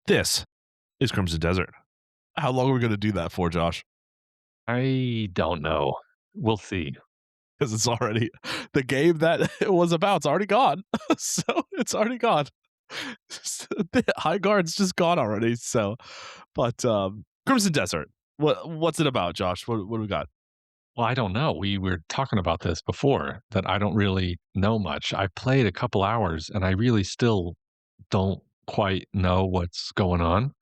This is Crimson Desert. How long are we going to do that for, Josh? I don't know. We'll see. Because it's already the game that it was about. It's already gone. So it's already gone. The High Guard's just gone already. So, but Crimson Desert. What's it about, Josh? What do we got? Well, I don't know. We were talking about this before that I don't really know much. I played a couple hours and I really still don't quite know what's going on.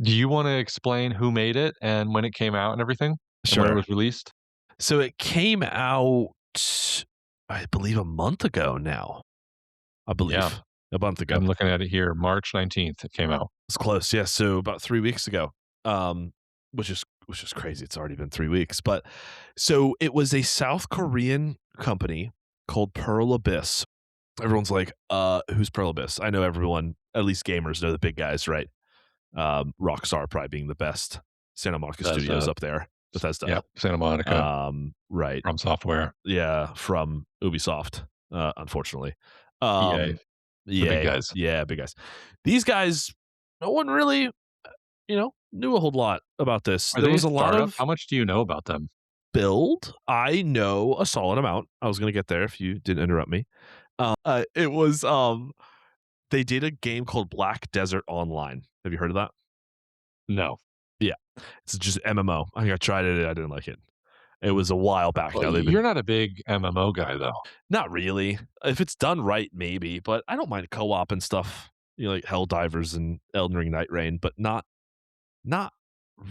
Do you want to explain who made it and when it came out and everything and when it Sure. was released? So it came out, I believe, a month ago now. I Yeah, believe a month ago. I'm looking at it here. March 19th it came out. It's close, yeah. So about 3 weeks ago, um, which is crazy. It's already been 3 weeks, but so it was a South Korean company called Pearl Abyss. Everyone's like, who's Pearl Abyss? I know everyone, at least gamers, know the big guys, right? Rockstar probably being the best. Santa Monica Studios Bethesda. up there. Bethesda. Yep, Santa Monica Right. from software. Yeah, from Ubisoft, unfortunately. EA, the big Yeah, guys. yeah, big guys. These guys, no one really, knew a whole lot about this. Are There they a was a lot startup? of How much do you know about them? build. I know a solid amount. I was gonna get there if you didn't interrupt me. It was they did a game called Black Desert Online. Have you heard of that? No. Yeah, it's just MMO. I think I tried it. I didn't like it. It was a while back Well, now. They've you're been not a big MMO guy though. not really. If it's done right, maybe. But I don't mind co-op and stuff. Like Helldivers and Elden Ring Night Rain, but not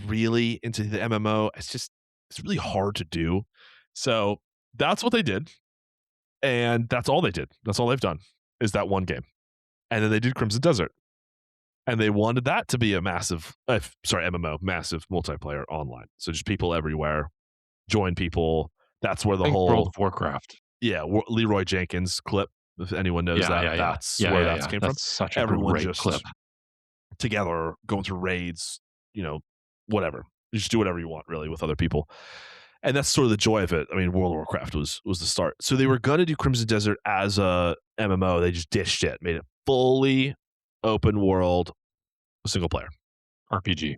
really into the MMO. It's really hard to do. So that's what they did. And that's all they did. That's all they've done is that one game. And then they did Crimson Desert. And they wanted that to be a massive, MMO, massive multiplayer online. So just people everywhere, join people. That's where the I think World whole, of Warcraft. yeah, Leroy Jenkins clip, if anyone knows Yeah, that, yeah, yeah. that's Yeah, where yeah, that's yeah. came from. That's such a Everyone great clip. just together going through raids, whatever. You just do whatever you want, really, with other people. And that's sort of the joy of it. I mean, World of Warcraft was the start. So they were going to do Crimson Desert as a MMO. They just dished it, made it fully open world, single player RPG.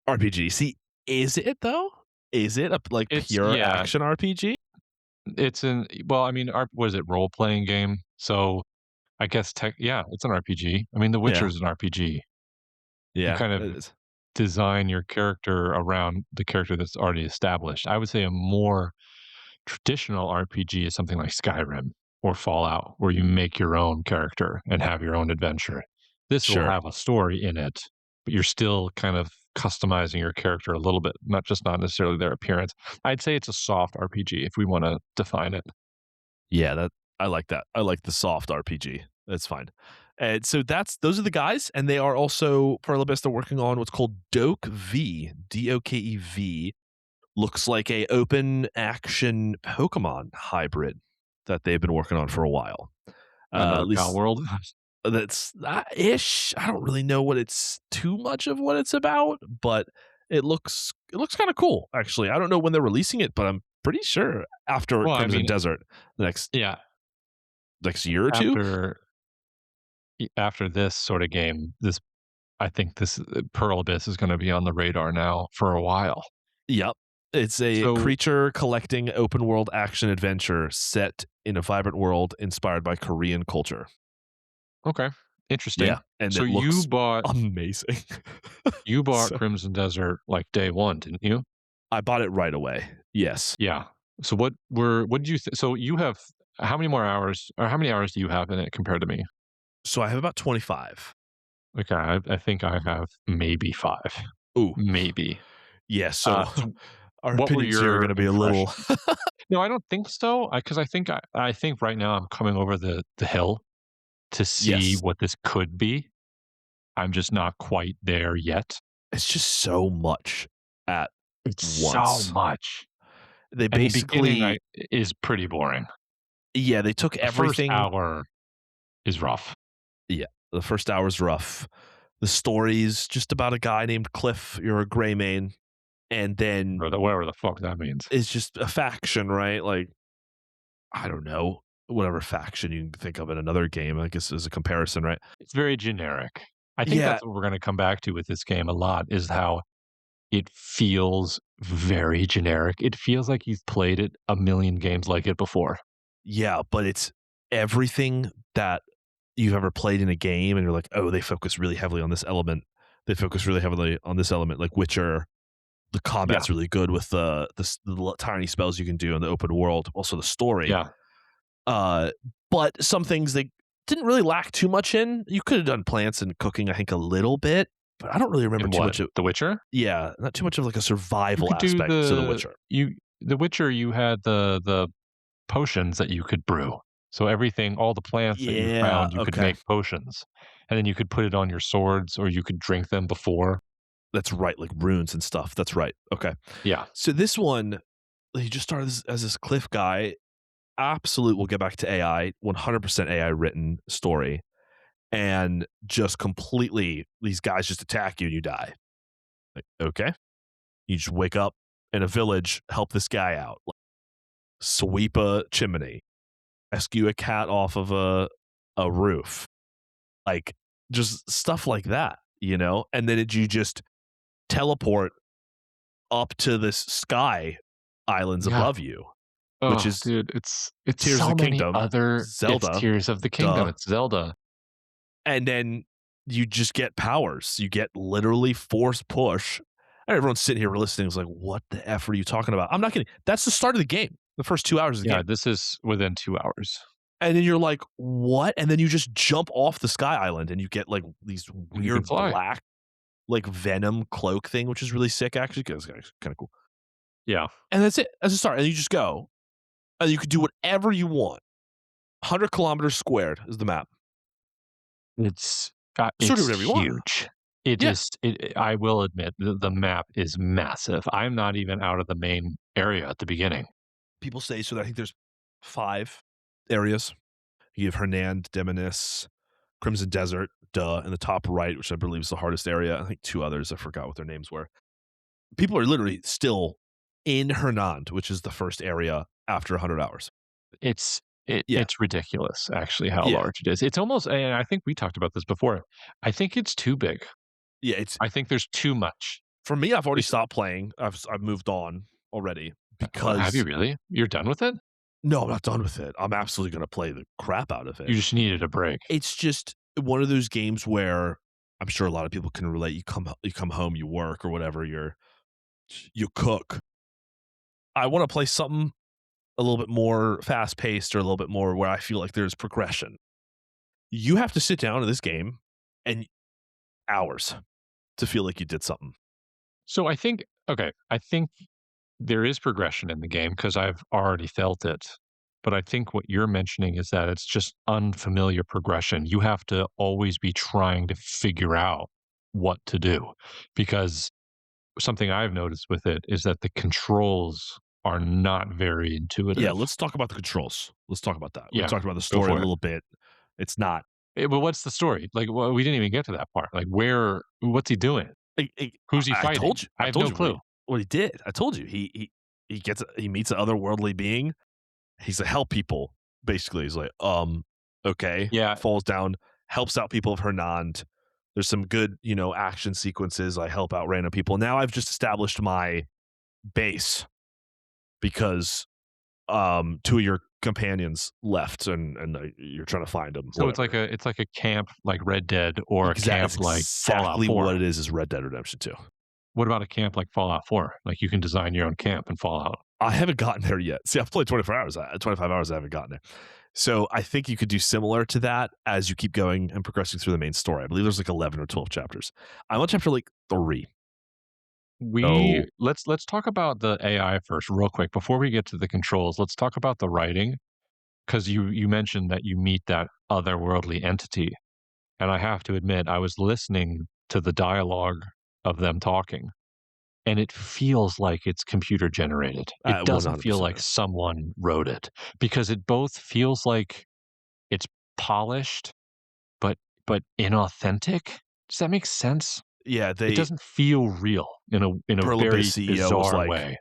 RPG. See, is it though? Is it a It's pure yeah, action RPG? it's an well, I mean, was it role playing game? So I guess yeah, it's an RPG. I mean, The Witcher Yeah, is an RPG. You yeah, kind of it is. design your character around the character that's already established. I would say a more traditional RPG is something like Skyrim or Fallout, where you make your own character and have your own adventure. This will Sure. have a story in it, but you're still kind of customizing your character a little bit, not necessarily their appearance. I'd say it's a soft RPG if we want to define it. Yeah, that I like that. I like the soft RPG. That's fine. And so those are the guys, and they are also Pearl Abyss. They're working on what's called Doke V, Dokev. Looks like a open action Pokemon hybrid that they've been working on for a while. Another At Pal least World. that's ish. I don't really know what it's too much of what it's about, but it looks kind of cool actually. I don't know when they're releasing it, but I'm pretty sure after Well, I Crimson mean, Desert, the yeah, next year or two. after after this sort of game, this I think this Pearl Abyss is going to be on the radar now for a while. Yep. It's a So creature collecting open world action adventure set in a vibrant world inspired by Korean culture. okay, interesting. Yeah, and So it you looks bought amazing. you bought So Crimson Desert like day one, didn't you? I bought it right away. Yes. Yeah. So what did you so you have how many more hours or how many hours do you have in it compared to me? So I have about 25. Okay, I think I have maybe 5, Ooh. maybe. Yeah, so So our what were opinions here are your gonna be a little. impressions? No, I don't think so. Because I think right now I'm coming over the hill to see Yes. what this could be. I'm just not quite there yet. It's just so much at It's so once. much, They and the beginning basically is pretty boring. yeah, they took The first everything. hour is rough. Yeah, the first hour's rough. The story's just about a guy named Cliff, you're a gray mane, and then Or whatever the fuck that means. it's just a faction, right? Like, I don't know, whatever faction you can think of in another game, I guess, as a comparison, right? It's very generic. I think Yeah, that's what we're gonna come back to with this game a lot is how it feels very generic. It feels like you've played it a million games like it before. yeah, but it's everything that you've ever played in a game, and you're like, "Oh, they focus really heavily on this element. They focus really heavily on this element." Like Witcher, the Yeah, combat's really good with tiny spells you can do in the open world, also the story. yeah. Uh, but some things they didn't really lack too much in. You could have done plants and cooking, I think, a little bit, but I don't really remember In too what? much of. The Witcher? Yeah, not too much of like a You survival could do aspect to The Witcher. The Witcher, you had the potions that you could brew. So everything, all the plants that you Yeah, found, you could okay. make potions, and then you could put it on your swords, or you could drink them before. That's right, like runes and stuff. That's right. Okay. Yeah, So this one, he just started as this cliff guy. Absolute, we'll get back to AI, 100% AI written story. And just completely, these guys just attack you and you die. Like, okay. You just wake up in a village, help this guy out, like, sweep a chimney, rescue a cat off of a roof, like just stuff like that, you know? And then you just teleport up to this sky islands yeah. above you, which Oh, is dude, it's Tears of so the many Kingdom, other it's Zelda, Tears of the Kingdom, duh. it's Zelda. And then you just get powers. You get literally force push. And everyone's sitting here listening is like, what the F are you talking about? I'm not kidding. That's the start of the game, the first 2 hours of the Yeah, game. this is within 2 hours, And then you're like, what? And then you just jump off the sky island and you get like these and you can weird fly. black, like venom cloak thing, which is really sick actually, because it's kind of cool. Yeah. And that's it. That's the start. And you just go. And you can do whatever you want. 100 kilometers squared is the map. So do It's whatever you want. huge. It Yeah. just I will admit the map is massive. I'm not even out of the main area at the beginning. People say so. I think there's 5 areas. You have Hernand, Demonis, Crimson Desert, duh, in the top right, which I believe is the hardest area. I think 2 others. I forgot what their names were. People are literally still in Hernand, which is the first area after 100 hours. Yeah. It's ridiculous actually how Yeah. large it is. It's almost and I think we talked about this before. I think it's too big. Yeah, it's I think there's too much. for me, I've already It's stopped playing. I've moved on already have you because really? You're done with it? no, I'm not done with it. I'm absolutely gonna play the crap out of You it. just needed a break. It's just one of those games where I'm sure a lot of people can relate. You come home, you work or whatever, you cook. I wanna play something a little bit more fast paced or a little bit more where I feel like there's progression. You have to sit down in this game and hours to feel like you did something. So I think okay, I think there is progression in the game because I've already felt it. But I think what you're mentioning is that it's just unfamiliar progression. You have to always be trying to figure out what to do because something I've noticed with it is that the controls are not very Yeah, intuitive. let's talk about the controls. Let's talk about that. We Yeah, talked about the go story a for it. little bit. It's not. But what's the story? Like, well, we didn't even get to that part. Like, what's he doing? I Who's he I told fighting? you. I I have told no you clue. what he did. I told you. He meets an otherworldly being. He's a help people. Basically, he's like, okay. Yeah. Falls down, helps out people of Hernand. There's some good, action sequences. I help out random people. Now I've just established my base because 2 of your companions left and you're trying to find them. So Whatever. it's like a camp like Red Dead or a It's camp like Fallout exactly 4. what it is Red Dead Redemption 2. What about a camp like Fallout 4? Like you can design your own camp in Fallout. I haven't gotten there yet. See, I've played 24 hours. 25 hours. I haven't gotten there. So I think you could do similar to that as you keep going and progressing through the main story. I believe there's like 11 or 12 chapters. I'm on chapter like 3. We So let's talk about the AI first real quick before we get to the controls. Let's talk about the writing because you mentioned that you meet that otherworldly entity. And I have to admit I was listening to the dialogue of them talking and it feels like it's computer generated. It doesn't feel 100% like is. someone wrote it because it both feels like it's polished but inauthentic. Does that make sense? Yeah, It doesn't feel real in a Pearl Abyss very CEO was bizarre like, way.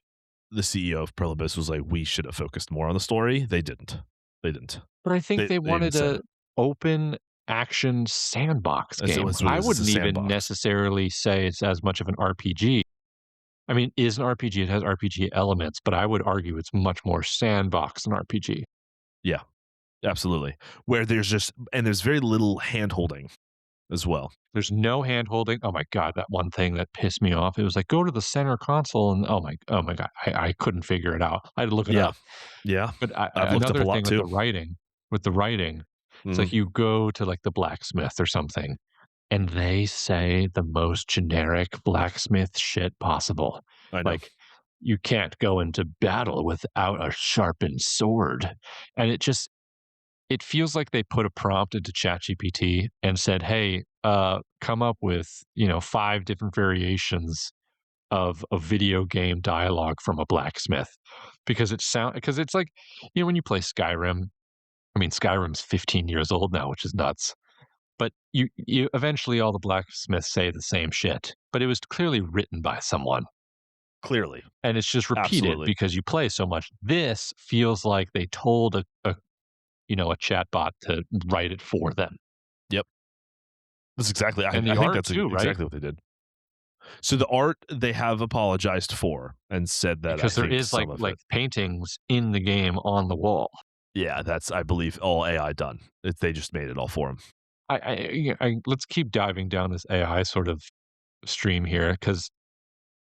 the CEO of Pearl Abyss was like, we should have focused more on the story. They didn't. They didn't. But I think they They even wanted said to it. open action sandbox That's game. what it I is. It's a wouldn't even sandbox. necessarily say it's as much of an RPG. I mean, it is an RPG, it has RPG elements, but I would argue it's much more sandbox than RPG. Yeah, absolutely. Where there's very little hand holding as well. There's no hand holding. Oh my god, that one thing that pissed me off. It was like, "Go to the center console," and oh my god, I couldn't figure it out. I had to look it Yeah, up. yeah. But I've looked up a another lot thing too. with the writing, it's like Mhm. you go to, like, the blacksmith or something, and they say the most generic blacksmith shit possible. I know. Like, "You can't go into battle without a sharpened sword," and it feels like they put a prompt into ChatGPT and said, "Hey, come up with, 5 different variations of a video game dialogue from a blacksmith." Because it's like, when you play Skyrim, I mean, Skyrim's 15 years old now, which is nuts, but you eventually all the blacksmiths say the same shit, but it was clearly written by someone, Clearly. and it's just repeated Absolutely. because you play so much. This feels like they told a chatbot to write it for them. Yep. That's exactly And I the think art that's too, right? exactly what they did. So the art they have apologized for and said that I Because there think is, some of like, it paintings in the game on the wall. yeah, that's I believe all AI done. They just made it all for him. I let's keep diving down this AI sort of stream here, because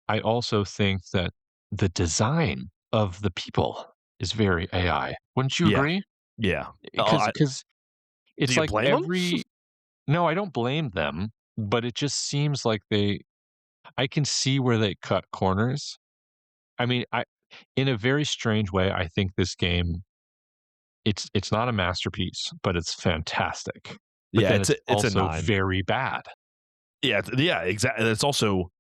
I also think that the design of the people is very AI. Wouldn't you Yeah. agree? Yeah. Because I do it's you like blame them? every no, I don't blame them, but it just seems like I can see where they cut corners. I mean, I in a very strange way, I think this game, it's not a masterpiece, but it's fantastic. But Yeah, then it's it's a also 9. very bad. Yeah, yeah, exactly. It's also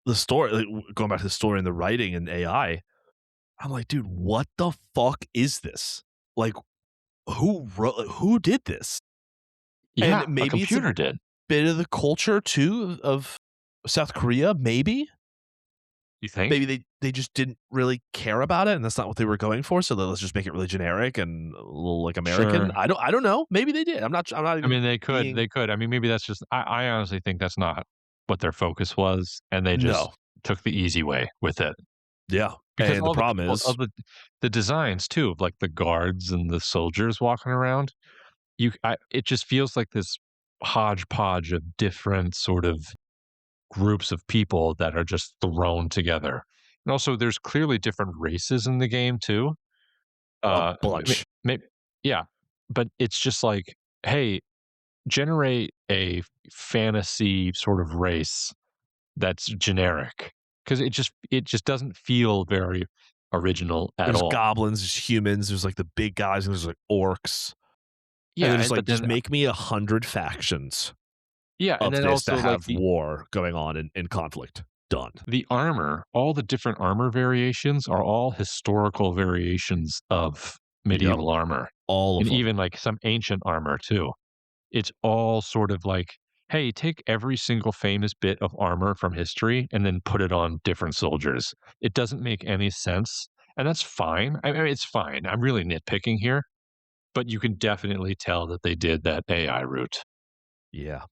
the story going back to the story and the writing and AI, I'm like, "Dude, what the fuck is this?" Like, who did this? And Yeah, a maybe it's a computer did. bit of the culture too of South Korea, maybe? You think? Maybe they just didn't really care about it, and that's not what they were going for, so let's just make it really generic and a little, like, American. Sure. I don't know. Maybe they did. I'm not I even mean, being they could. I mean, maybe that's just I honestly think that's not what their focus was, and they just no. took the easy way with it. Yeah, Because and the all the problem people is of the designs too, of, like, the guards and the soldiers walking around, it just feels like this hodgepodge of different sort of groups of people that are just thrown together. And also, there's clearly different races in the game too. a M bunch. may yeah, but it's just like, "Hey, generate a fantasy sort of race that's generic, because it just doesn't feel very original at There's all." goblins, there's humans, there's, like, the big guys, and there's, like, orcs, and Yeah, they're just and like, but "Just then make me 100 factions yeah, and of then this that also, like, have war going on and conflict." Done. the armor, all the different armor variations are all historical variations of Yep, medieval armor, all and of them. even, like, some ancient armor too. It's all sort of like, "Hey, take every single famous bit of armor from history and then put it on different soldiers." It doesn't make any sense, and that's fine. I mean, it's fine. I'm really nitpicking here, but you can definitely tell that they did that AI route. Yeah,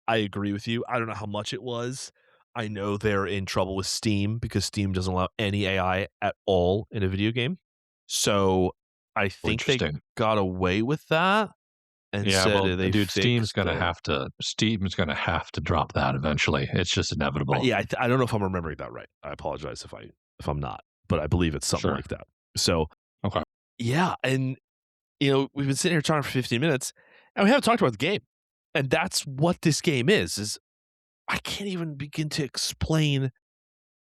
I agree with you. I don't know how much it was. I know they're in trouble with Steam because Steam doesn't allow any AI at all in a video game. So, I Oh, think they interesting. got away with that and Yeah, said well, they dude, fixed the Steam's gonna have to drop that eventually. It's just inevitable. yeah, I don't know if I'm remembering that right. I apologize if I'm not, but I believe it's something Sure. like that. So, Okay. yeah, and, we've been sitting here talking for 15 minutes, and we haven't talked about the game. And that's what this game is I can't even begin to explain,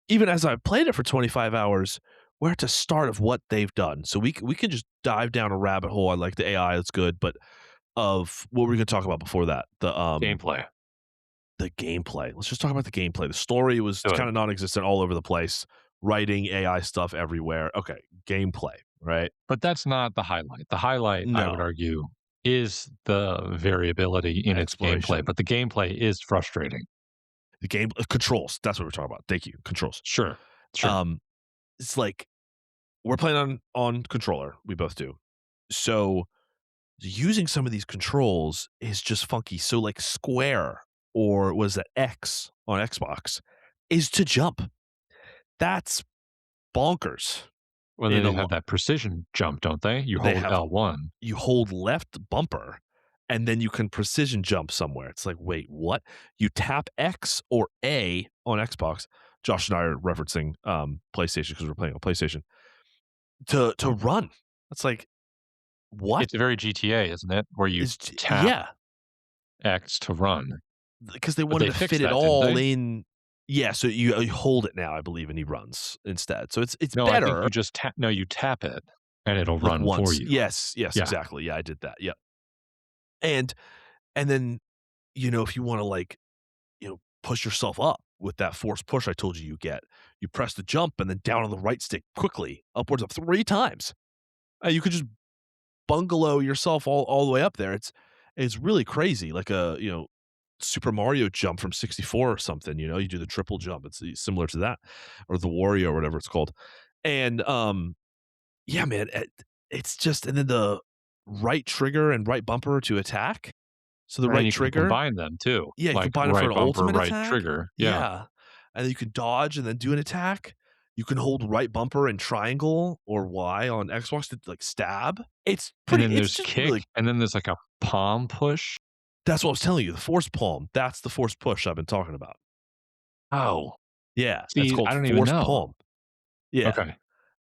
even as I've played it for 25 hours, where to start of what they've done. So we can just dive down a rabbit hole. I like the AI, that's good, but of what were we gonna talk about before that? Gameplay. The gameplay. Let's just talk about the gameplay. The story was Do it. kind of non-existent all over the place. Writing AI stuff everywhere. Okay, gameplay, right? But that's not the highlight. The highlight, I would No, argue, is the variability in its gameplay, exploration. but the gameplay is frustrating. The game controls. That's what we're talking about. Thank you. Controls. Sure. Sure. Um, it's like we're playing on controller. We both do. So using some of these controls is just funky. So like square or was that X on Xbox is to jump. That's bonkers. Well, In a they lo- have that precision jump, don't they? You they hold have L1. you hold left bumper and then you can precision jump somewhere. It's like, wait, what? You tap X or A on Xbox. Josh and I are referencing PlayStation because we're playing on PlayStation to run. It's like, what It's very GTA, isn't it? Where you is tap yeah, X to run. because they But wanted they to fit fixed it that, didn't all they? in. Yeah, so you hold it now, I believe, and he runs instead. So it's No, I think better you just tap no, you tap it and it'll like run for once. you. Yes, yes, Yeah. exactly. Yeah, I did that. Yeah. And then, if you wanna, like, push yourself up with that force push I told you you get, you press the jump and then down on the right stick quickly, upwards of 3 times. You could just bungalow yourself all the way up there. It's really crazy, like a, Super Mario jump from 64 or something, you do the triple jump. It's similar to that, or the Wario or whatever it's called. And, yeah, man, it's just and then the right trigger and right bumper to attack. So the And then right you can trigger, combine them too, yeah, you like combine it for right an bumper, ultimate right attack. trigger. Yeah. Yeah, and then you can dodge and then do an attack. You can hold right bumper and triangle or Y on Xbox to, like, stab. And then It's there's just kick, really and then there's like a palm push. that's what I was telling you, the force palm, that's the force push I've been talking about. Oh, Yeah, that's see, called I don't even force know. palm. Yeah, Okay.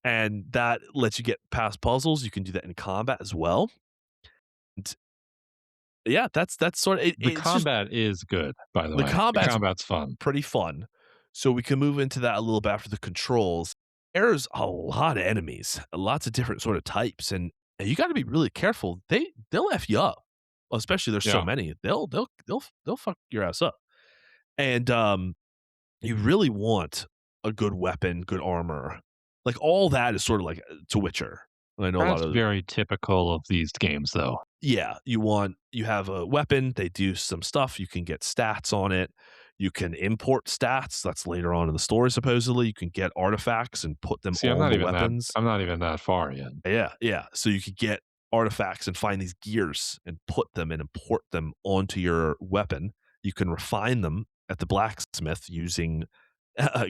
and that lets you get past puzzles. You can do that in combat as well. And yeah, that's sort of The it's just combat is good, by the the way. The combat's combat's fun. pretty fun. So we can move into that a little bit after the controls. There's a lot of enemies, lots of different sort of types, and you got to be really careful. They'll f you up, especially there's so Yeah. many. They'll fuck your ass up, and you really want a good weapon, good armor, like all that is sort of like to Witcher. I know a lot That's of very typical of these games, though. yeah, you have a weapon, they do some stuff, you can get stats on it. You can import stats, that's later on in the story supposedly. You can get artifacts and put them See, on the weapons. I'm not even that far yet. Yeah, yeah. So you could get artifacts and find these gears and put them and import them onto your weapon. You can refine them at the blacksmith using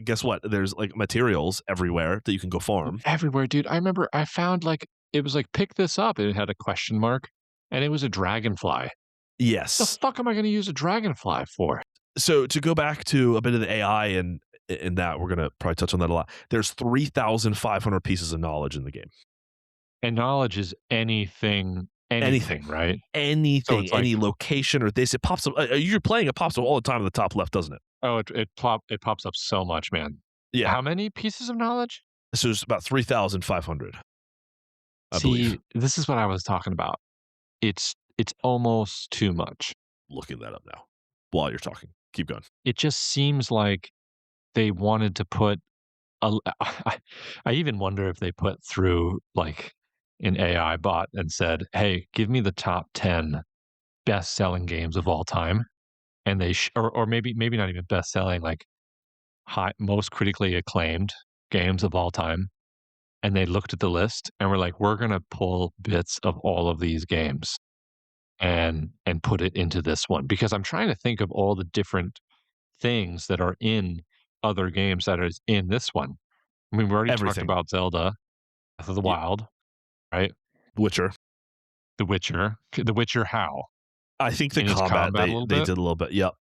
guess what? There's like materials everywhere that you can go farm. Everywhere, dude. I remember I found like it was like pick this up and it had a question mark and it was a dragonfly. The Yes. fuck am I going to use a dragonfly for? So to go back to a bit of the AI and in that we're gonna probably touch on that a lot. There's 3,500 pieces of knowledge in the game. And knowledge is Anything, anything, right? So anything, it's like, any location or this, it pops up. You're playing, it pops up all the time in the top left, doesn't it? oh, it pops up so much, man. Yeah. How many pieces of knowledge? So it's about 3,500, I believe. See, this is what I was talking about. It's almost too much. Looking that up now while you're talking. Keep going. It just seems like they wanted to put I even wonder if they put through like an AI bot and said, "Hey, give me the top 10 best-selling games of all time." And or maybe not even best-selling, like most critically acclaimed games of all time. And they looked at the list and were like, "We're gonna pull bits of all of these games and put it into this one." Because I'm trying to think of all the different things that are in other games that is in this one. I mean, we already talked Everything. about Zelda, Breath of the Yeah. Wild, right? Witcher. The Witcher. The Witcher how? I think the In its combat combat a they little they bit? did a little bit. Yep.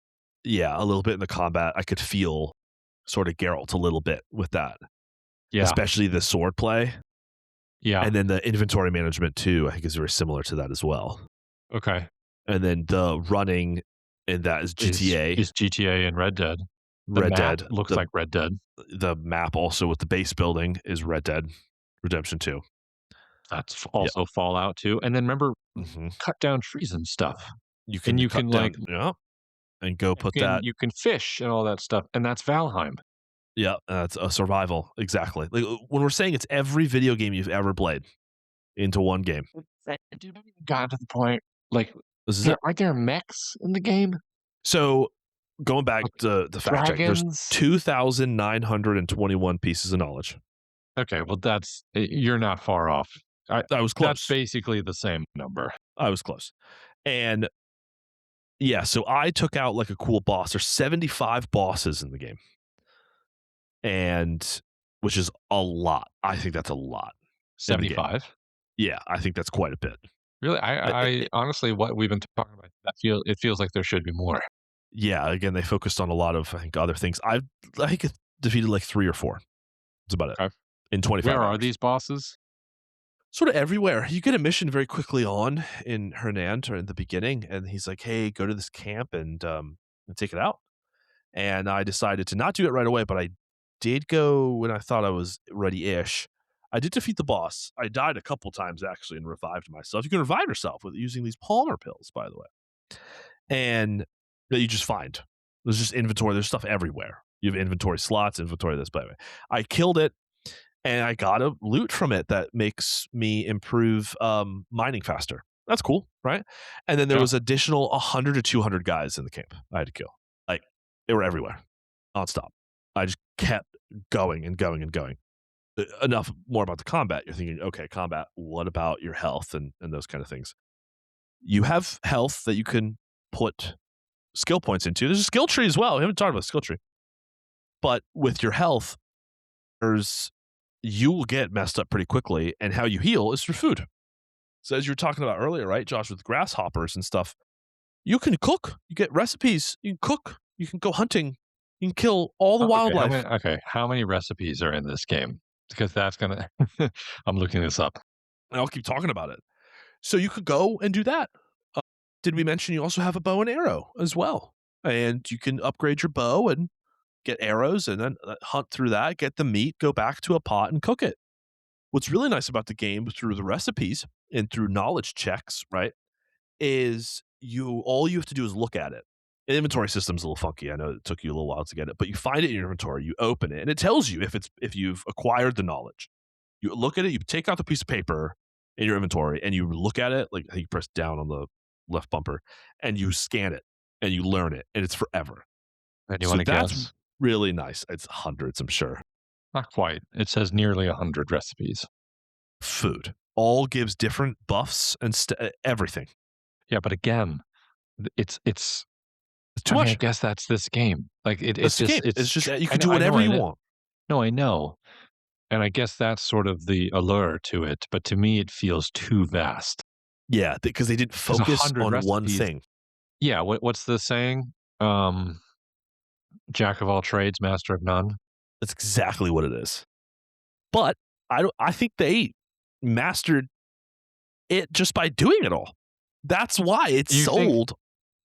Yeah, a little bit in the combat. I could feel sort of Geralt a little bit with that, Yeah, especially the sword play. yeah. And then the inventory management too, I think is very similar to that as well. Okay. And then the running and that is GTA, Is GTA and Red Dead. The Red map Dead. looks like Red Dead. The map also with the base building is Red Dead Redemption 2. That's Yeah. also Fallout too. And then remember Mhm. cut down trees and stuff. You And can cut down yeah, and go put that you can fish and all that stuff, and that's Valheim. yeah, it's a survival, exactly. Like, when we're saying it's every video game you've ever played into one game. Dude, I haven't even gotten to the point, like, This is it. aren't there mechs in the game? So, going back Like to the fact check, there's dragons? 2,921 pieces of knowledge. Okay, well, that's you're not far off. I I was That's close. basically the same number. I was close. And yeah, so I took out like a cool boss. There's 75 bosses in the game, and which is a lot. I think that's a lot in the game. 75? Yeah, I think that's quite a bit. Really? It, I it, honestly, what we've been talking about, it feels like there should be more. yeah, again, they focused on a lot of I think other things. I think it defeated like 3 or 4. That's about it Okay. in 25 Where are hours. these bosses? Sort of everywhere. You get a mission very quickly on in Hernand or in the beginning, and he's like, "Hey, go to this camp and take it out." And I decided to not do it right away, but I did go when I thought I was ready-ish. I did defeat the boss. I died a couple times actually and revived myself. You can revive yourself with using these Palmer pills, by the way, and that you just find. There's just inventory. There's stuff everywhere. You have inventory slots, inventory this. By the way, I killed it and I got a loot from it that makes me improve mining faster. That's cool, right? And then there Yeah. was additional 100 to 200 guys in the camp I had to kill. Like they were everywhere, nonstop. I just kept going and going and going. Enough more about the combat. You're thinking, okay, combat. What about your health and those kind of things? You have health that you can put skill points into. There's a skill tree as well. We haven't talked about skill tree, but with your health, there's you will get messed up pretty quickly, and how you heal is through food. So as you were talking about earlier, right, Josh, with grasshoppers and stuff, you can cook. You get recipes. You can cook. You can go hunting. You can kill all the Oh, okay. wildlife. How many recipes are in this game? Because that's gonna. I'm looking this up. And I'll keep talking about it. So you could go and do that. Uh, did we mention you also have a bow and arrow as well? And you can upgrade your bow and get arrows and then hunt through that, get the meat, go back to a pot and cook it. What's really nice about the game through the recipes and through knowledge checks, right, is you all you have to do is look at it. The inventory system's a little funky. I know it took you a little while to get it, but you find it in your inventory, you open it, and it tells you if you've acquired the knowledge. You look at it, you take out the piece of paper in your inventory, and you look at it, like I think you press down on the left bumper, and you scan it, and you learn it, and it's forever. And you So want to that's guess? really nice. It's hundreds, I'm sure. Not quite. It says nearly 100 recipes. Food all gives different buffs and everything. Yeah, but again, it's. It's too I mean, I much. guess that's this game. Like That's the game. It's just you can do I know, whatever you want. no, I know, and I guess that's sort of the allure to it. But to me, it feels too vast. Yeah, because they didn't Because a focus hundred on one recipes. thing. Yeah. What's the saying? Um, Jack of all trades, master of none. That's exactly what it is. But I think they mastered it just by doing it all. That's why it's You think? sold.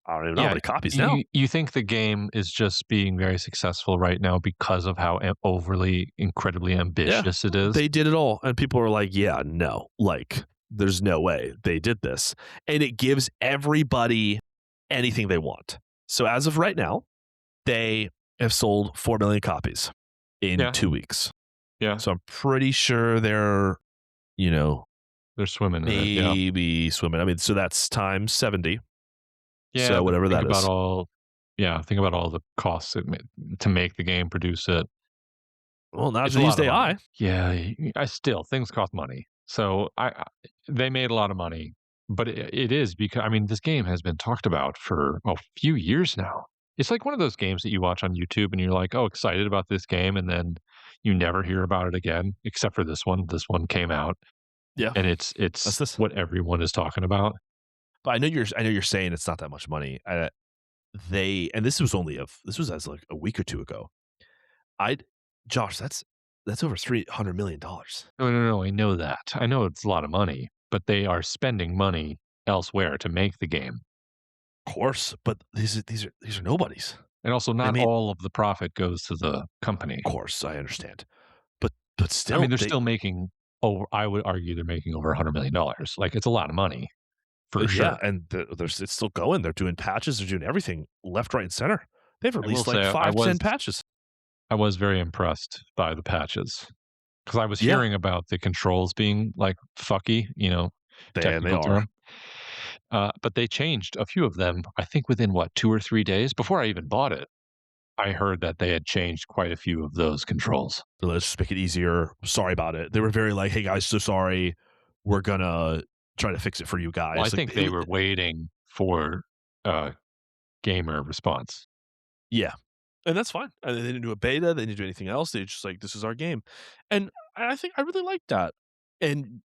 I don't even know how Yeah. many copies now. You think the game is just being very successful right now because of how overly, incredibly Yeah, ambitious it is? they did it all, and people are like, "Yeah, no, like, there's no way they did this," and it gives everybody anything they want. So as of right now, they have sold 4 million copies in Yeah. 2 weeks. Yeah. So I'm pretty sure they're, you know, They're swimming in it. Yeah. maybe swimming. I mean, so that's times 70. Yeah, So but whatever think that about is. all think about all the costs to make the game, produce it. Well, not if It's they a lot used of money. AI. Yeah, I still things cost money. So they made a lot of money, but it is because I mean this game has been talked about for a few years now. It's like one of those games that you watch on YouTube and you're like, "Oh, excited about this game," and then you never hear about it again, except for this one. This one came out, Yeah, and that's it's this. what everyone is talking about. But I know you're saying it's not that much money. They and this was as like a week or two ago. I'd Josh, that's over $300 million. No, no, no. I know that. I know it's a lot of money, but they are spending money elsewhere to make the game. Of course, but these are nobodies. And also, They not made, all of the profit goes to the company. of course, I understand, but I mean, still, they're they still making over. I would argue they're making over $100 million. Like it's a lot of money for yeah, sure. and there's it's still going. They're doing patches. They're doing everything left, right, and center. They've I will released like say, 5 to 10 patches. I was very impressed by the patches because I was Yeah, hearing about the controls being like fucky, they technical are. term. But they changed a few of them. I think within what 2 or 3 days before I even bought it. I heard that they had changed quite a few of those controls. So let's just make it easier. Sorry about it. They were very like, "Hey guys, so sorry. we're gonna try to fix it for you Well, I guys. Like think they were waiting for a gamer response. yeah, and that's fine. And they didn't do a beta, they didn't do anything else. They just like, "This is our game." And I think I really like that. And,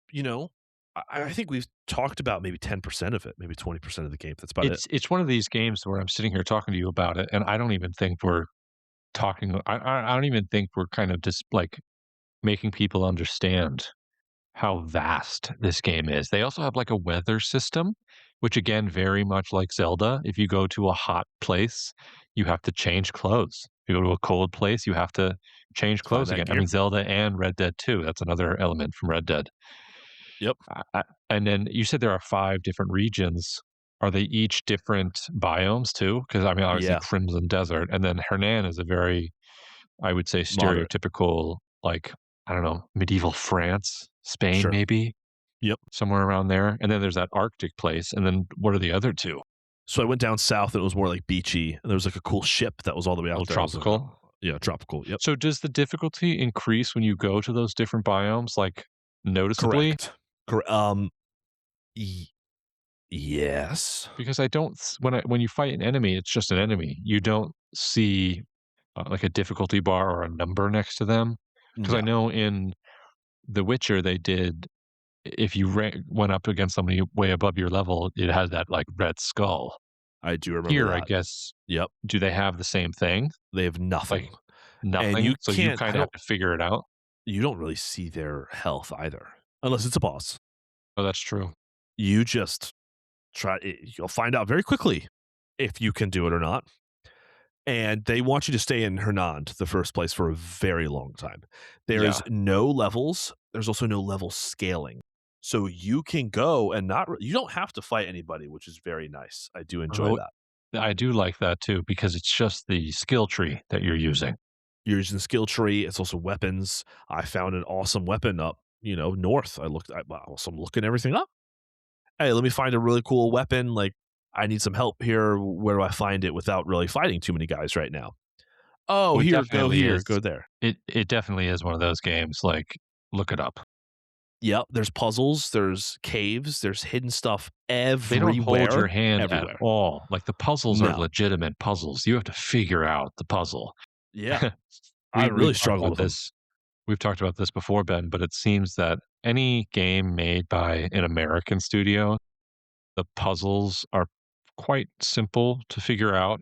I think we've talked about maybe 10% of it, maybe 20% of the game. That's about it. It's one of these games where I'm sitting here talking to you about it, and I don't even think we're talking. I don't even think we're kind of just like making people understand how vast this game is. They also have like a weather system, which again, very much like Zelda. If you go to a hot place, you have to change clothes. If you go to a cold place, you have to change Find clothes that again. I gear. mean, Zelda and Red Dead 2, that's another element from Red Dead. Yep. And then you said there are 5 different regions. Are they each different biomes too? Because I mean, obviously Yeah. Crimson Desert, and then Hernan is a very, I would say, Moderate. stereotypical, like, I don't know, medieval France, Spain, Sure. maybe Yep. somewhere around there. And then there's that Arctic place. And then what are the other 2? A So I went down south and it was more like beachy, and there was like a cool ship that was all the way little out there. It was like a tropical. yeah, tropical. Yep. So does the difficulty increase when you go to those different biomes, like noticeably? Correct. Y yes. Because I don't when you fight an enemy, it's just an enemy. You don't see like a difficulty bar or a number next to them. Because I Yeah, know in The Witcher they did, if you went up against somebody way above your level, it had that like red skull. I do remember Here, I that. guess, Yep. do they have the same thing? They have Like nothing, and nothing. So you kind of have to figure it out. you don't really see their health either, unless it's a boss. Oh, that's true. You just you'll find out very quickly if you can do it or not. And they want you to stay in Hernand, the first place, for a very long time. There is Yeah. no levels. There's also no level scaling. So you can go and you don't have to fight anybody, which is very nice. I do enjoy Oh, that. I do like that too because it's just the skill tree that you're using. You're using the skill tree. It's also weapons. I found an awesome weapon up, north. So I'm looking everything up. Hey, let me find a really cool weapon. Like, I need some help here. Where do I find it without really fighting too many guys right now? Oh, Oh, it definitely here, is. go there. It definitely is one of those games. Like, look it up. Yep, there's puzzles, there's caves, there's hidden stuff They don't hold your everywhere, hand at everywhere. all. Like, the puzzles are No. legitimate puzzles. You have to figure out the puzzle. Yeah, I We've really talked struggled about with them. this. We've talked about this before, Ben, but it seems that any game made by an American studio, the puzzles are quite simple to figure out.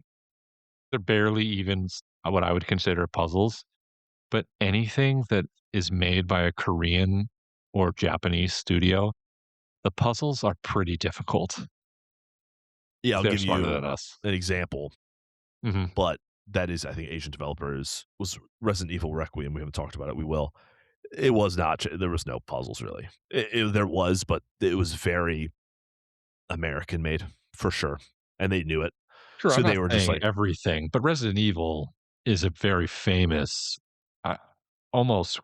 They're barely even what I would consider puzzles. But anything that is made by a Korean or Japanese studio, the puzzles are pretty difficult. Yeah, I'll They're give smarter you than us. an example, Mhm. but that is, I think, Asian developers was Resident Evil Requiem. We haven't talked about it. We will. It was not. There was no puzzles really. There was, but it was very American made for sure, and they knew it. Sure, So I'm they not were just saying like, everything, but Resident Evil is a very famous, uh, almost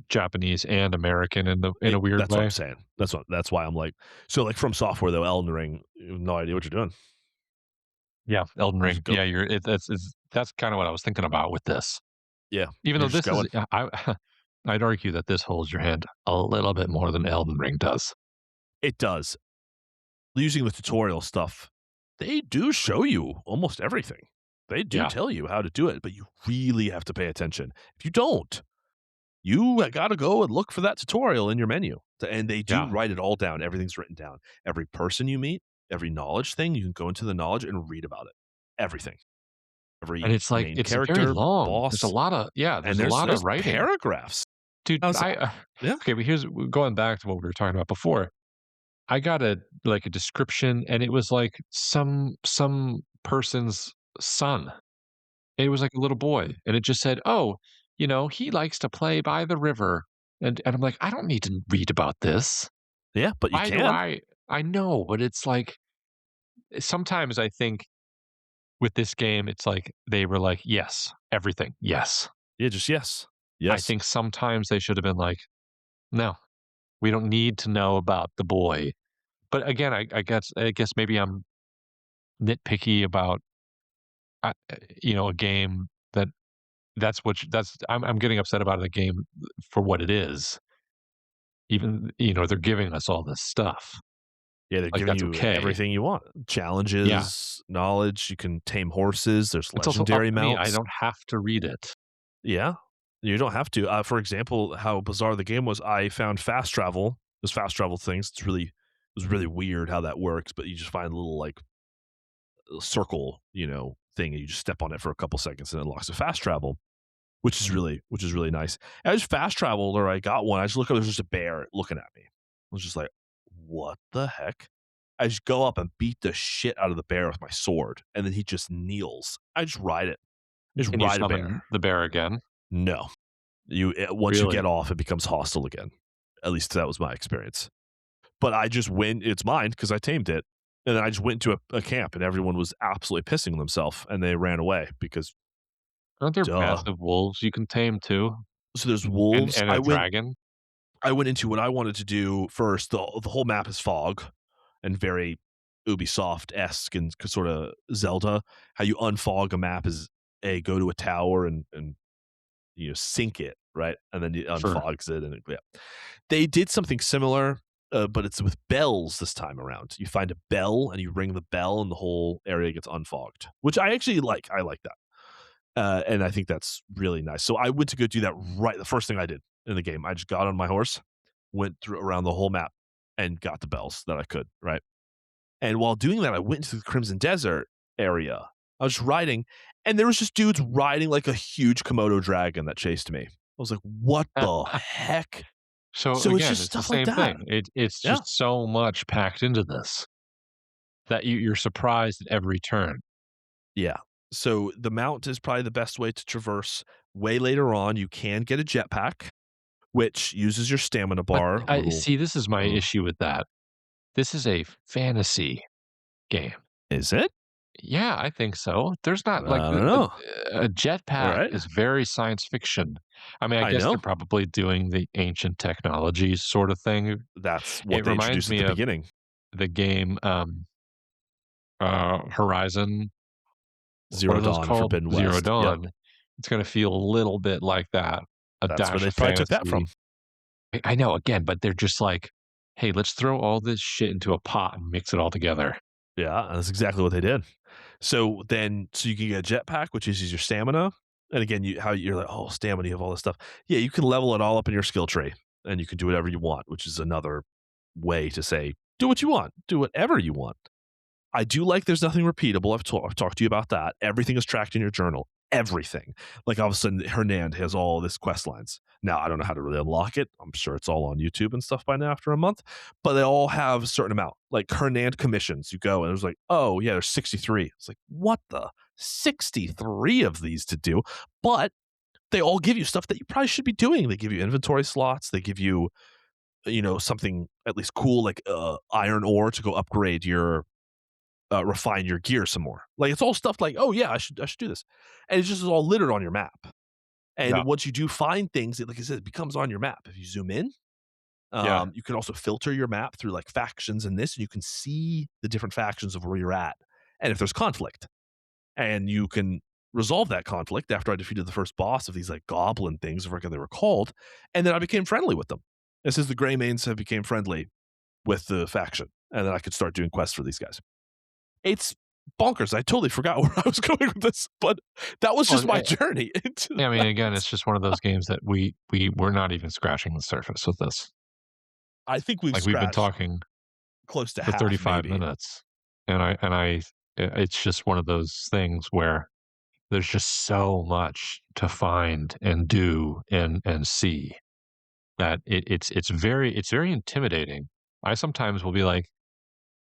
Japanese and American in a weird That's what I'm way. saying. That's why I'm like, so like from software though, Elden Ring, you have no idea what you're doing. Yeah, Elden You just Ring. go. Yeah, that's kind of what I was thinking about with this. Yeah, Even you're though just this is, going. I'd argue that this holds your hand a little bit more than Elden Ring does. It does. Using the tutorial stuff, they do show you almost everything. They do Yeah, tell you how to do it, but you really have to pay attention. If you don't, you got to go and look for that tutorial in your menu. And they do yeah. write it all down. Everything's written down. Every person you meet, every knowledge thing, you can go into the knowledge and read about it. Everything. And Every it's like, main it's very character, long. There's a boss, lot of, yeah, and there's a there's lot of there's writing. paragraphs. Dude, I was like, yeah, okay, but going back to what we were talking about before. I got a description and it was like some person's son. It was like a little boy and it just said, "Oh, he likes to play by the river." And I'm like, "I don't need to read about this. yeah, but you Why do can. I know, but it's like sometimes I think with this game, it's like they were like, "Yes, everything. Yes." Yeah, just yes. I Yes. think sometimes they should have been like, "No, we don't need to know about the boy." But again, I guess maybe I'm nitpicky about a game that's what that's I'm getting upset about a game for what it is. even, they're giving us all this stuff. Yeah, they're Like, giving that's you okay. everything you want. Yeah. Challenges, knowledge, you can tame horses, there's It's also up legendary to me. I mounts. don't have to read it. Yeah. You don't have to. For example, how bizarre the game was, I found fast travel. There's fast travel things. It was really weird how that works, but you just find a little like circle, thing, and you just step on it for a couple seconds and it unlocks a fast travel, which is really nice. And I just fast traveled, or I got one. I just look up, there's just a bear looking at me. I was just like, what the heck? I just go up and beat the shit out of the bear with my sword, and then he just kneels. I just ride it. I just Can you ride a bear. summon the bear again? No, once you Really? get off, it becomes hostile again. At least that was my experience. But I just went. It's mine because I tamed it, and then I just went to a camp, and everyone was absolutely pissing themselves, and they ran away because, Aren't there duh. massive wolves you can tame too? So there's And wolves. and a dragon? I went into what I wanted to do first. The whole map is fog and very Ubisoft esque and sort of Zelda. How you unfog a map is go to a tower and sync it, right, and then it Sure. unfogs it, and yeah. They did something similar, but it's with bells this time around. You find a bell and you ring the bell, and the whole area gets unfogged, which I actually like. I like that. And I think that's really nice. So I went to go do that right the first thing I did in the game. I just got on my horse, went through around the whole map, and got the bells that I could, right? And while doing that, I went into the Crimson Desert area. I was riding, and there was just dudes riding like a huge Komodo dragon that chased me. I was like, "What the heck?" So So it's again, just it's the stuff like same that. thing. It's Yeah, just so much packed into this that you're surprised at every turn. yeah. So the mount is probably the best way to traverse. Way later on, you can get a jetpack, which uses your stamina But bar. A I little, see, this is my uh, issue with that. This is a fantasy game. is it? Yeah, I think so. There's not like I don't know. a All jetpack right, is very science fiction. I mean, I I guess they're know. probably doing the ancient technologies sort of thing. That's what It they reminds introduced at me the of beginning. the game Horizon. What Zero are those Dawn, called? Forbidden Zero West. Yep, Dawn. It's gonna feel a little bit like that, a that's where dash they of probably took that fantasy. from. I know, again, but they're just like, "Hey, let's throw all this shit into a pot and mix it all together." Yeah, that's exactly what they did. So you can get a jetpack, which uses your stamina. And again, you're like, oh, stamina, you have all this stuff. Yeah, you can level it all up in your skill tree, and you can do whatever you want, which is another way to say, do what you want, do whatever you want. I do like there's nothing repeatable. I've talked to you about that. Everything is tracked in your journal. Everything. Like all of a sudden, Hernand has all this quest lines. Now I don't know how to really unlock it. I'm sure it's all on YouTube and stuff by now after a month, but they all have a certain amount. Like Hernand commissions, you go and it was like, oh yeah, there's 63. It's like what the 63 of these to do, but they all give you stuff that you probably should be doing. They give you inventory slots. They give you something at least cool like iron ore to go upgrade your refine your gear some more. Like it's all stuff like, oh yeah, I should do this, and it's just all littered on your map. Yeah, And once you do find things, like I said, it becomes on your map. If you zoom in, yeah. you can also filter your map through like factions and this, and you can see the different factions of where you're at, and if there's conflict, and you can resolve that conflict. After I defeated the first boss of these like goblin things, I forget they were called, and then I became friendly with them. It says the Gray Mains have became friendly with the faction, and then I could start doing quests for these guys. It's bonkers. I totally forgot where I was going with this, but that was Well, just my journey into yeah, I mean, that. again, it's just one of those games that we're not even scratching the surface with this. I think we've Like, we've been scratched talking close to for half, 35 maybe. minutes, it's just one of those things where there's just so much to find and do and see that it's very intimidating. I sometimes will be like,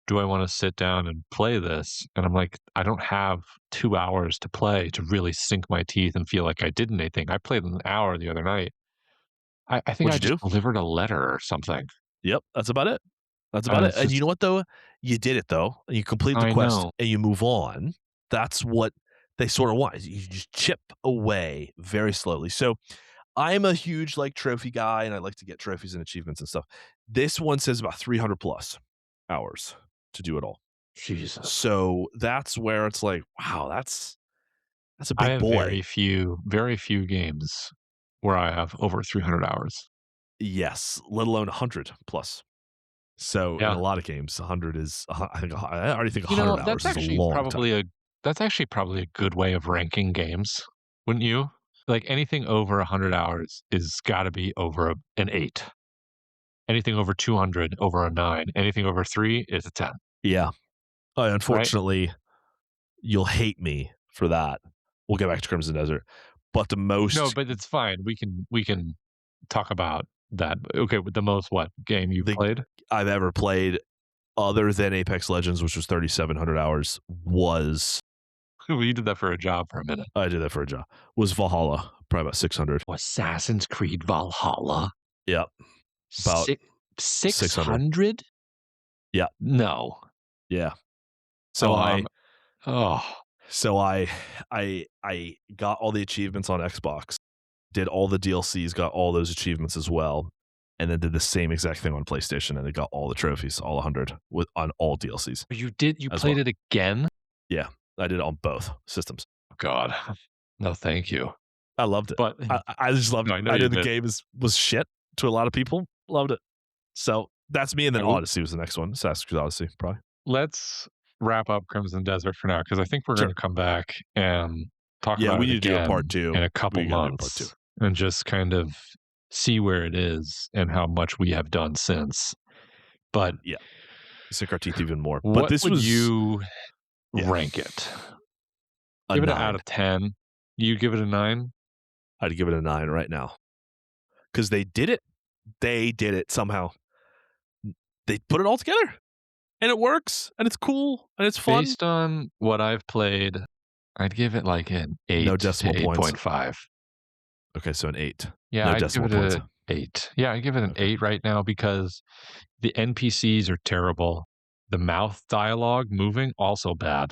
"Do I wanna sit down and play this?" And I'm like, "I don't have 2 hours to play to really sink my teeth and feel like I did anything." I played an hour the other night. I think I What'd you just do? delivered a letter or something. Yep, that's about it. That's about And it. it's And you know just what though? You did it though, and you complete the I quest know. and you move on. That's what they sort of want. Is you just chip away very slowly. So I'm a huge like trophy guy and I like to get trophies and achievements and stuff. This one says about 300 plus hours to do it all. Jesus. So that's where it's like, wow, that's a I big have boy. very few games where I have over 300 hours. Yes, let alone 100 plus. So in a Yeah. lot of games, 100 is I think I already think You 100 know, hours is a long time. that's actually probably a good way of ranking games, wouldn't you? Like, anything over 100 hours is gotta be over an 8. Anything over 200, over a 9. Anything over 3 is a 10, Yeah. right? Unfortunately, you'll hate me for that. We'll get back to Crimson Desert. But the No, most but it's fine. We can talk about that. Okay, with the most what game you've the played? I've ever played other than Apex Legends, which was 3,700 hours, was Well, you did that for a job for a minute. I did that for a job, was Valhalla, probably about 600. Assassin's Creed Valhalla? Yeah, about Six 600. 600? Yeah, No. yeah. So Oh, I oh, so I got all the achievements on Xbox, did all the DLCs, got all those achievements as well, and then did the same exact thing on PlayStation, and it got all the trophies, all 100 with on all DLCs you as played well. it again? Yeah, I did it on both systems. God. No, thank you. I loved it. But I just loved no, it. I know I know you the did. game was shit to a lot of people. Loved it. So that's me, and then Alright, well, Odyssey was the next one. Assassin's Creed Odyssey, probably. let's wrap up Crimson Desert for now because I think we're Sure. gonna come back and talk Yeah, about we it need to do a part again two. in a couple We got to do a part two. months and just kind of see where it is and how much we have done since. But Yeah, sink our teeth even more. But what this would was, you yeah, rank it? a Give it a out 9. of 10. You give it a 9? I'd give it a 9 right now because they did it. They did it somehow. They put it all together, and it works, and it's cool, and it's fun. Based on what I've played, I'd give it like an No 8 to decimal points. 8.5. Okay, so an 8. Yeah, No I'd give decimal it points. a 8. Yeah, I'd give it an Okay. 8 right now because the NPCs are terrible. The mouth dialogue moving, also bad.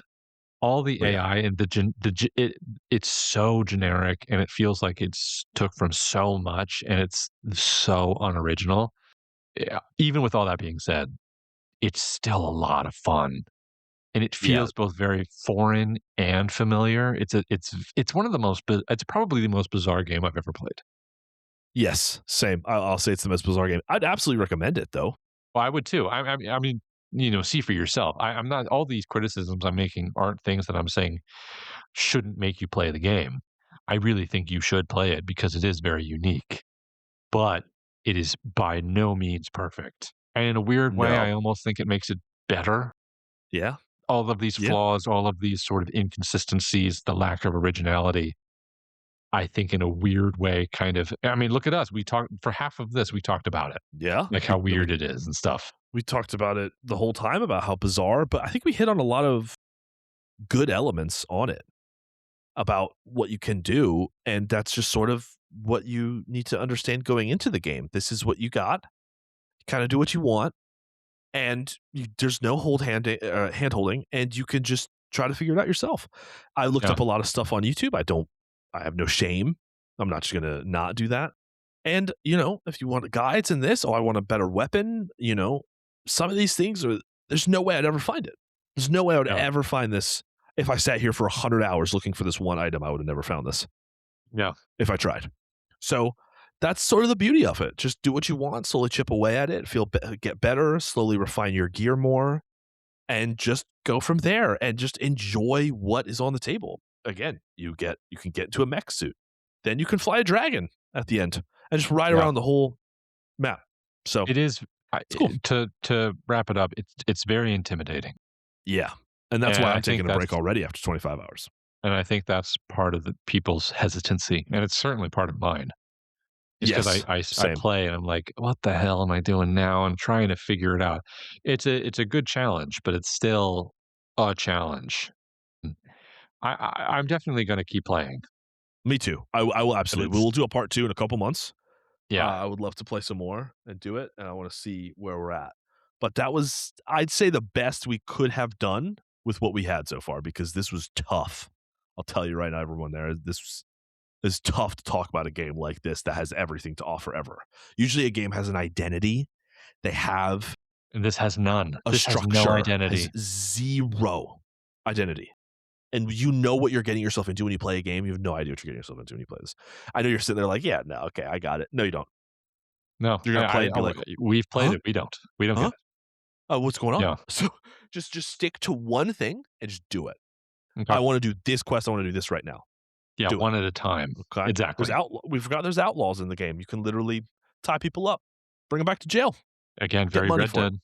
All the Oh yeah. AI and it's so generic and it feels like it's took from so much and it's so unoriginal. Yeah, even with all that being said, it's still a lot of fun. And it Yeah. feels both very foreign and familiar. It's one of the it's probably the most bizarre game I've ever played. Yes. Same. I'll say it's the most bizarre game. I'd absolutely recommend it though. Well, I would too. I mean, see for yourself. I'm not all these criticisms I'm making aren't things that I'm saying shouldn't make you play the game. I really think you should play it because it is very unique, but it is by no means perfect. And in a weird way, I No. almost think it makes it better. Yeah. All of these Yeah. flaws, all of these sort of inconsistencies, the lack of originality, I think in a weird way kind of I mean, look at us. We talked for half of this, we talked about it, Yeah. like how weird it is and stuff. We talked about it the whole time about how bizarre, but I think we hit on a lot of good elements on it about what you can do. And that's just sort of what you need to understand going into the game. This is what you got. Kind of do what you want. And there's no hand holding, and you can just try to figure it out yourself. I looked Yeah. up a lot of stuff on YouTube. I have no shame. I'm not just going to not do that. And, if you want guides in this, oh, I want a better weapon, some of these things there's no way I'd ever find it. There's no way I would Yeah. ever find this. If I sat here for 100 hours looking for this one item, I would have never found this Yeah. if I tried. So that's sort of the beauty of it. Just do what you want, slowly chip away at it, get better, slowly refine your gear more, and just go from there and just enjoy what is on the table. Again, you can get into a mech suit. Then you can fly a dragon at the end and just ride Yeah. around the whole map. So It is it's cool. to wrap it up, it's very intimidating. Yeah. And that's And why I I'm think taking a break that's already after 25 hours. and I think that's part of the people's hesitancy, and it's certainly part of mine. Is 'cause Yes. I Same. play and I'm like, "What the hell am I doing now?" I'm trying to figure it out. It's a good challenge, but it's still a challenge. I'm definitely gonna keep playing, Me too. I will but absolutely. We it's will do a part 2 in a couple months. yeah. I would love to play some more and do it, and I want to see where we're at. But that was, I'd say, the best we could have done with what we had so far because this was tough. I'll tell you right now, everyone there, is tough to talk about a game like this that has everything to offer ever. Usually, a game has an identity. They have And this has none. a This has no structure, has identity. zero identity. And you know what you're getting yourself into when you play a game. You have no idea what you're getting yourself into when you play this. I know you're sitting there like, yeah, no, okay, I got it. No, you don't. No, You're gonna play and be like, we've played "Huh? it. We don't get Huh? it. Oh, what's going on?" Yeah. So, just stick to one thing and just do it. Okay. I wanna do this quest, I wanna do this right now. Yeah, Do it, one at a time. okay? Exactly. We forgot there's outlaws in the game. You can literally tie people up, bring them back to jail, Again, get very money Red for it. Dead.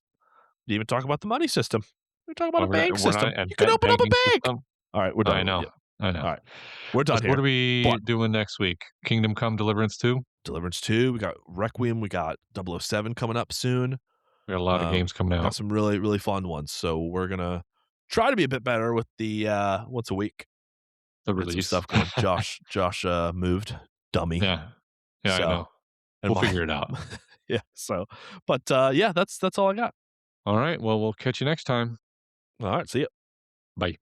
You even talk about the money system. We talk about a Well, bank we're not system. a You can open up a banking bank. system. Alright, we're done I with know. it. I know. Alright, we're done What here. are we But doing next week? Kingdom Come Deliverance 2? Deliverance 2, we got Requiem, we got 007 coming up soon. We got a lot of games coming Got out. some really, really fun ones. So we're gonna try to be a bit better with the once a week. The Get some release. stuff going. Josh moved, dummy. Yeah. Yeah, I So know. and We'll mom. figure it out. Yeah. So, but yeah, that's all I got. All right. Well, we'll catch you next time. All right. See ya. Bye.